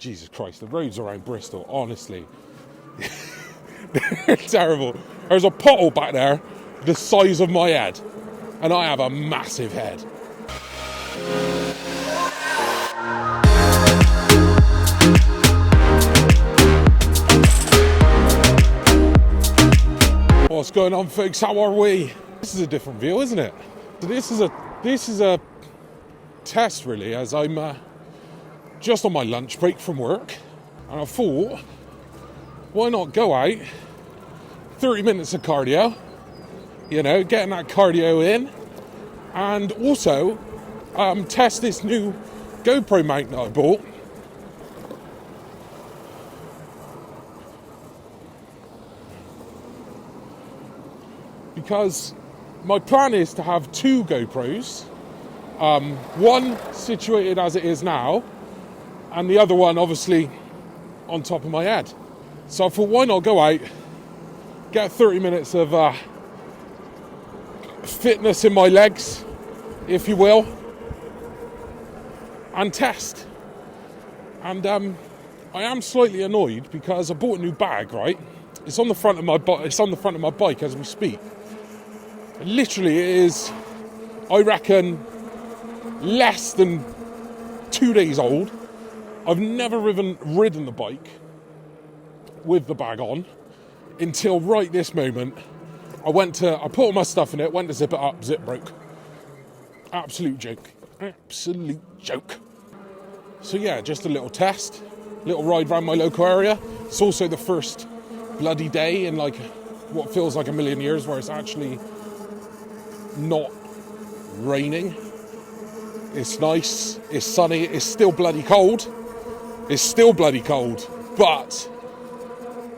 Jesus Christ, the roads around Bristol, honestly, they're terrible. There's a pothole back there the size of my head, and I have a massive head. What's going on, folks? How are we? This is a different view, isn't it? So this is a test, really, as I'm just on my lunch break from work, and I thought, why not go out, 30 minutes of cardio, getting that cardio in, and also test this new GoPro mount that I bought. Because my plan is to have two GoPros, one situated as it is now, and the other one obviously on top of my head. So I thought, why not go out, get 30 minutes of fitness in my legs, if you will, and test. And I am slightly annoyed because I bought a new bag, right? It's on the front of my bike as we speak. Literally, it is, I reckon, less than 2 days old. I've never ridden the bike with the bag on until right this moment. I put all my stuff in it, went to zip it up, zip broke. Absolute joke. So yeah, just a little test, little ride around my local area. It's also the first bloody day in like what feels like a million years where it's actually not raining. It's nice, it's sunny, it's still bloody cold. But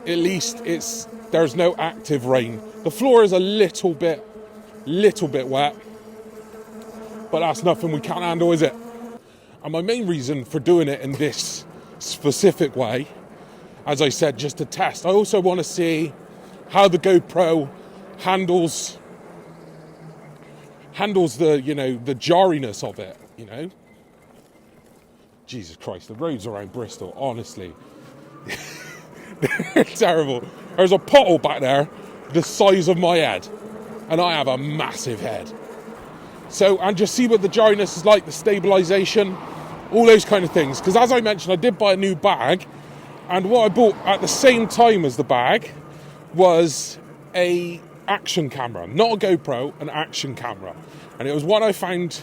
at least there's no active rain. The floor is a little bit wet, but that's nothing we can't handle, is it? And my main reason for doing it in this specific way, as I said, just to test. I also want to see how the GoPro handles the, the jarriness of it, Jesus Christ, the roads around Bristol, honestly, they're terrible. There's a pothole back there the size of my head, and I have a massive head. So, and just see what the jarriness is like, the stabilisation, all those kind of things. Because as I mentioned, I did buy a new bag, and what I bought at the same time as the bag was a action camera, not a GoPro, an action camera. And it was one I found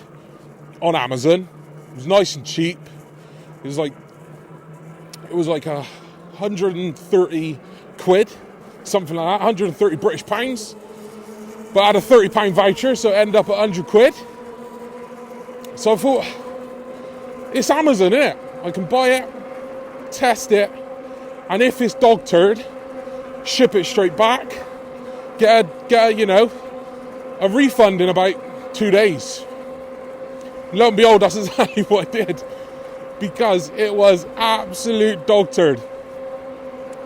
on Amazon. It was nice and cheap. It was like 130 quid, something like that, 130 British pounds. But I had a £30 voucher, so it ended up at 100 quid. So I thought, it's Amazon, innit? I can buy it, test it, and if it's dog turd, ship it straight back, get a refund in about 2 days. Lo and behold, that's exactly what I did, because it was absolute dog turd.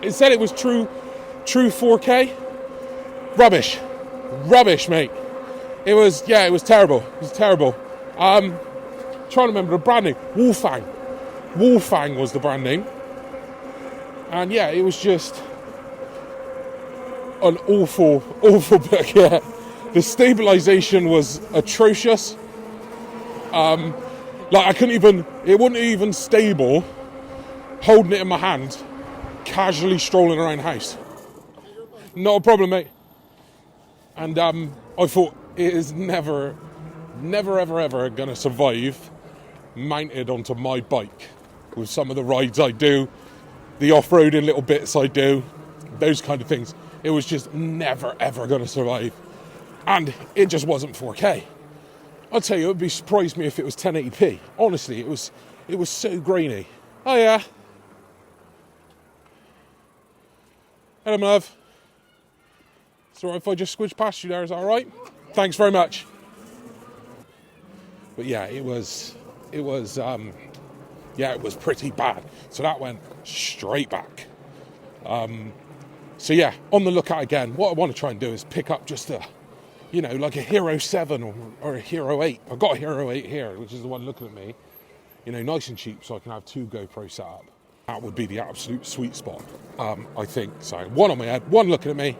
It said it was true 4K. Rubbish, mate. It was terrible. Trying to remember the brand name. Wolfang was the brand name. And yeah, it was just an awful book, yeah. The stabilisation was atrocious. It wasn't even stable holding it in my hand, casually strolling around the house. Not a problem, mate. And I thought, it is never ever going to survive mounted onto my bike with some of the rides I do, the off-roading little bits I do, those kind of things. It was just never ever going to survive. And it just wasn't 4K. I'll tell you, it would surprise me if it was 1080p. Honestly, it was so grainy. Oh yeah. Hello, my love. It's alright if I just squidge past you there, is that alright? Thanks very much. But yeah, it was pretty bad. So that went straight back. So yeah, on the lookout again. What I want to try and do is pick up just like a Hero 7 or a Hero 8. I've got a Hero 8 here, which is the one looking at me. Nice and cheap, so I can have two GoPros set up. That would be the absolute sweet spot, I think. So one on my head, one looking at me.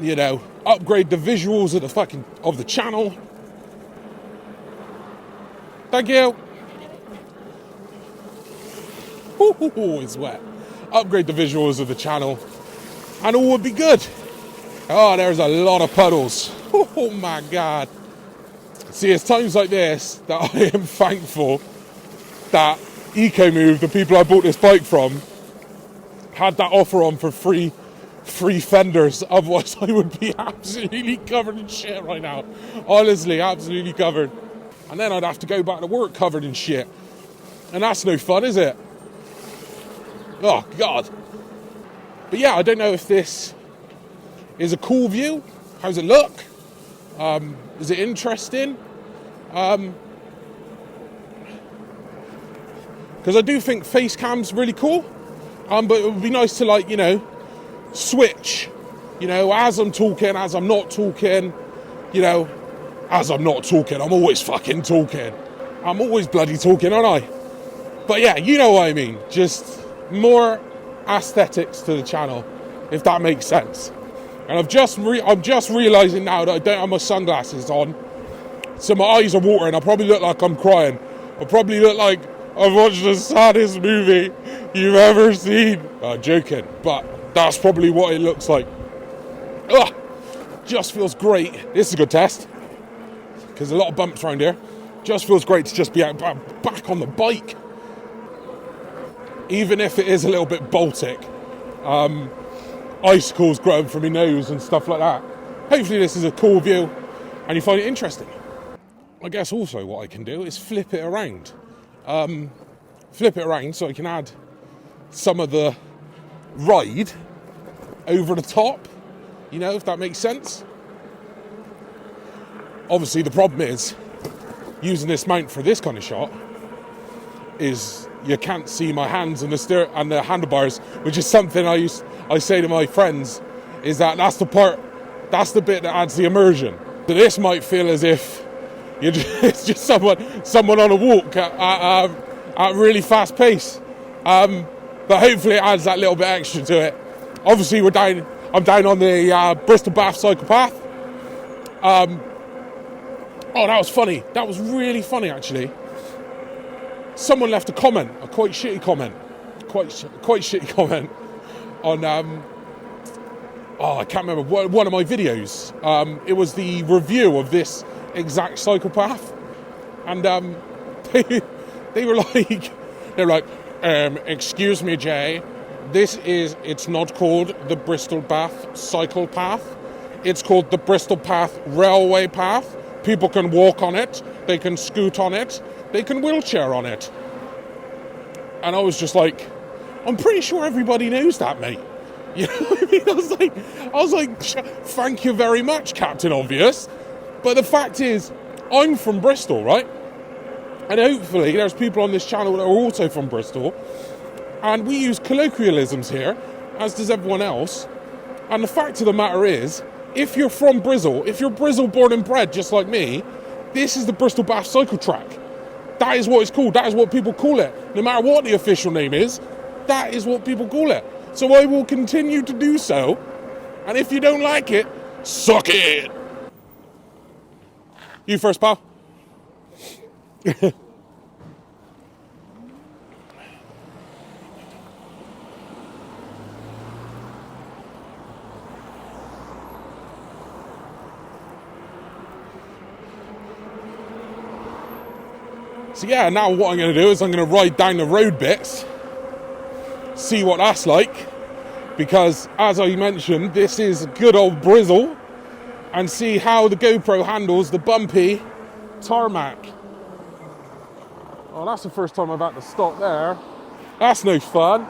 You know, upgrade the visuals of the channel. Thank you. Ooh, it's wet. Upgrade the visuals of the channel, and all would be good. Oh, there's a lot of puddles. Oh my God. See, it's times like this that I am thankful that EcoMove, the people I bought this bike from, had that offer on for free fenders. Otherwise I would be absolutely covered in shit right now. Honestly, absolutely covered. And then I'd have to go back to work covered in shit. And that's no fun, is it? Oh, God. But yeah, I don't know if this is a cool view. How's it look? Is it interesting? Because I do think face cam's really cool. But it would be nice to, like, you know, switch. You know, as I'm talking, as I'm not talking. You know, as I'm not talking, I'm always fucking talking. I'm always bloody talking, aren't I? But yeah, you know what I mean. Just more aesthetics to the channel, if that makes sense. And I'm just realising now that I don't have my sunglasses on, so my eyes are watering. I probably look like I'm crying. I probably look like I've watched the saddest movie you've ever seen. Joking, but that's probably what it looks like. Ugh, just feels great. This is a good test, because a lot of bumps around here. Just feels great to just be out back on the bike, even if it is a little bit Baltic. Icicles growing from my nose and stuff like that. Hopefully this is a cool view and you find it interesting. I guess also what I can do is flip it around. So I can add some of the ride over the top, you know, if that makes sense. Obviously the problem is, using this mount for this kind of shot, is you can't see my hands and the handlebars, which is something I say to my friends, is that's the bit that adds the immersion. So this might feel as if it's just someone on a walk at really fast pace, but hopefully it adds that little bit extra to it. Obviously I'm down on the Bristol Bath cycle path. Oh, that was funny. That was really funny, actually. Someone left a comment, a quite shitty comment on, I can't remember, one of my videos. It was the review of this exact cycle path. And they were like, excuse me, Jay, it's not called the Bristol Bath cycle path. It's called the Bristol Path railway path. People can walk on it, they can scoot on it, they can wheelchair on it. And I was just like, I'm pretty sure everybody knows that, mate. You know what I mean? I was like, thank you very much, Captain Obvious. But the fact is, I'm from Bristol, right? And hopefully there's people on this channel that are also from Bristol. And we use colloquialisms here, as does everyone else. And the fact of the matter is, if you're from Bristol, if you're Bristol born and bred just like me, this is the Bristol Bath cycle track. That is what it's called. That is what people call it. No matter what the official name is, that is what people call it. So I will continue to do so. And if you don't like it, suck it. You first, pal. So yeah, now what I'm going to do is I'm going to ride down the road bits, see what that's like, because as I mentioned, this is good old Bristol, and see how the GoPro handles the bumpy tarmac. Oh, that's the first time I've had to stop there. That's no fun.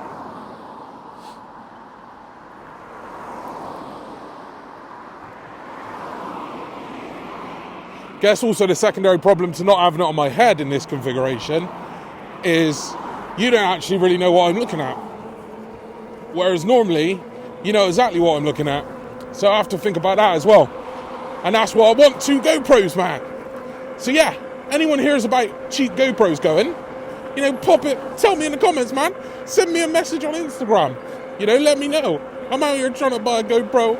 Guess also the secondary problem to not having it on my head in this configuration is you don't actually really know what I'm looking at. Whereas normally, you know exactly what I'm looking at. So I have to think about that as well. And that's why I want 2 GoPros, man. So yeah, anyone hears about cheap GoPros going, you know, pop it, tell me in the comments, man. Send me a message on Instagram. You know, let me know. I'm out here trying to buy a GoPro,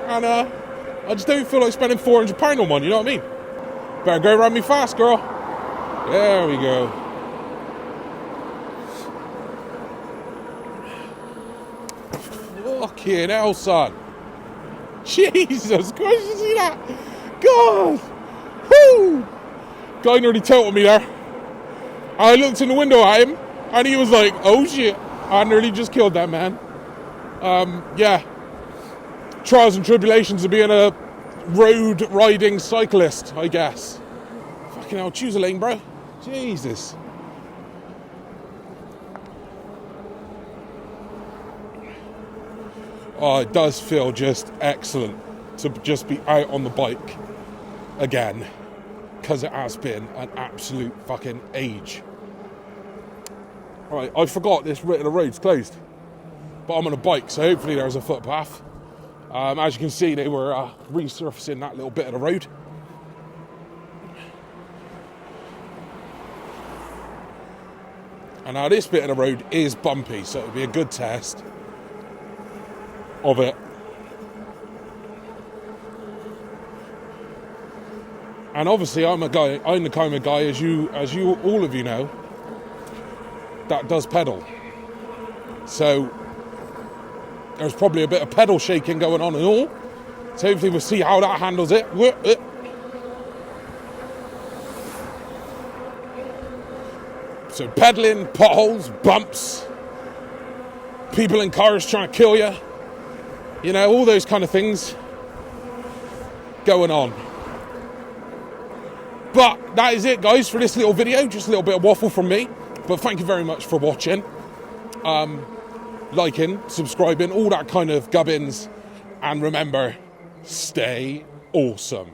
and I just don't feel like spending £400 on one, you know what I mean? Better go around me fast, girl. There we go. Fucking hell, son. Jesus Christ, you see that? God. Whoo. Guy nearly tilted me there. I looked in the window at him, and he was like, oh shit. I nearly just killed that man. Yeah. Trials and tribulations of being a road riding cyclist, I guess. Fucking hell, choose a lane, bro. Jesus. Oh, it does feel just excellent to just be out on the bike again, because it has been an absolute fucking age. Right, I forgot this bit of the road's closed, but I'm on a bike, so hopefully there's a footpath. As you can see, they were resurfacing that little bit of the road. And now this bit of the road is bumpy, so it'll be a good test of it. And obviously I'm the kind of guy, as you all of you know, that does pedal. So there's probably a bit of pedal shaking going on and all. So hopefully we'll see how that handles it. So pedaling, potholes, bumps, people in cars trying to kill you. You know, all those kind of things going on. But that is it, guys, for this little video. Just a little bit of waffle from me. But thank you very much for watching. Liking, subscribing, all that kind of gubbins. And remember, stay awesome.